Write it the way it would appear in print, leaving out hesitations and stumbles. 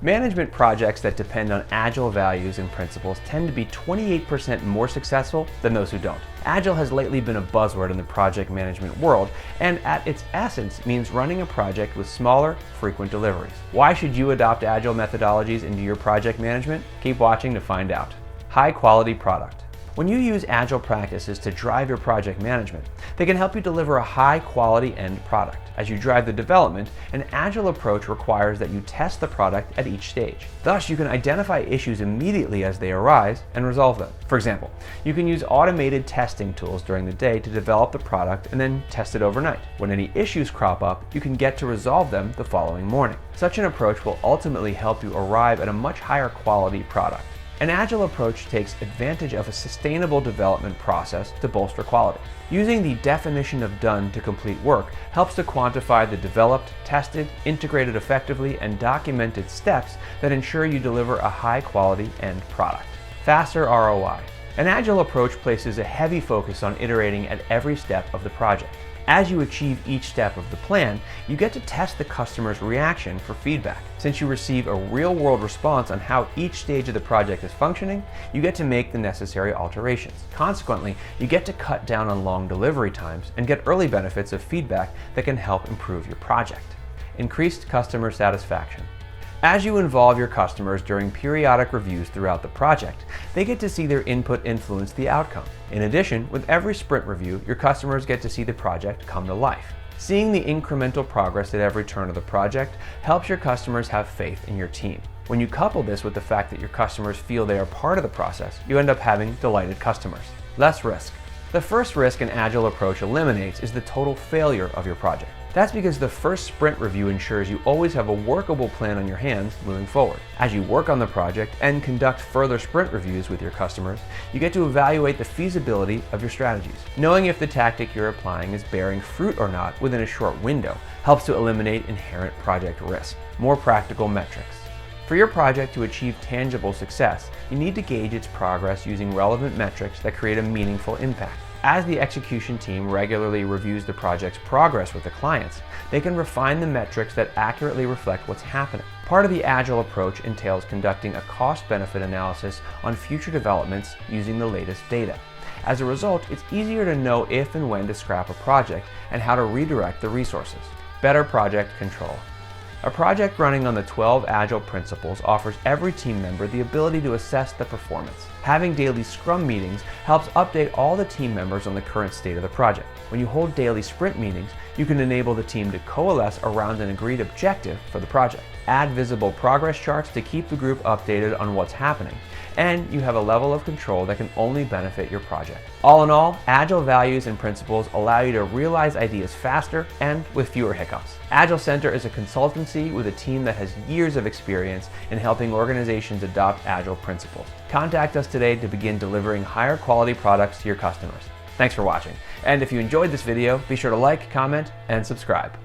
Management projects that depend on Agile values and principles tend to be 28% more successful than those who don't. Agile has lately been a buzzword in the project management world, and at its essence means running a project with smaller, frequent deliveries. Why should you adopt Agile methodologies into your project management? Keep watching to find out. High quality product. When you use Agile practices to drive your project management, they can help you deliver a high-quality end product. As you drive the development, an Agile approach requires that you test the product at each stage. Thus, you can identify issues immediately as they arise and resolve them. For example, you can use automated testing tools during the day to develop the product and then test it overnight. When any issues crop up, you can get to resolve them the following morning. Such an approach will ultimately help you arrive at a much higher quality product. An Agile approach takes advantage of a sustainable development process to bolster quality. Using the definition of done to complete work helps to quantify the developed, tested, integrated effectively, and documented steps that ensure you deliver a high-quality end product. Faster ROI. An Agile approach places a heavy focus on iterating at every step of the project. As you achieve each step of the plan, you get to test the customer's reaction for feedback. Since you receive a real-world response on how each stage of the project is functioning, you get to make the necessary alterations. Consequently, you get to cut down on long delivery times and get early benefits of feedback that can help improve your project. Increased customer satisfaction. As you involve your customers during periodic reviews throughout the project, they get to see their input influence the outcome. In addition, with every sprint review, your customers get to see the project come to life. Seeing the incremental progress at every turn of the project helps your customers have faith in your team. When you couple this with the fact that your customers feel they are part of the process, you end up having delighted customers. Less risk. The first risk an Agile approach eliminates is the total failure of your project. That's because the first sprint review ensures you always have a workable plan on your hands moving forward. As you work on the project and conduct further sprint reviews with your customers, you get to evaluate the feasibility of your strategies. Knowing if the tactic you're applying is bearing fruit or not within a short window helps to eliminate inherent project risk. More practical metrics. For your project to achieve tangible success, you need to gauge its progress using relevant metrics that create a meaningful impact. As the execution team regularly reviews the project's progress with the clients, they can refine the metrics that accurately reflect what's happening. Part of the Agile approach entails conducting a cost-benefit analysis on future developments using the latest data. As a result, it's easier to know if and when to scrap a project and how to redirect the resources. Better project control. A project running on the 12 Agile principles offers every team member the ability to assess the performance. Having daily Scrum meetings helps update all the team members on the current state of the project. When you hold daily sprint meetings, you can enable the team to coalesce around an agreed objective for the project. Add visible progress charts to keep the group updated on what's happening, and you have a level of control that can only benefit your project. All in all, Agile values and principles allow you to realize ideas faster and with fewer hiccups. Agile Center is a consultancy with a team that has years of experience in helping organizations adopt Agile principles. Contact us today to begin delivering higher quality products to your customers. Thanks for watching, and if you enjoyed this video, be sure to like, comment, and subscribe.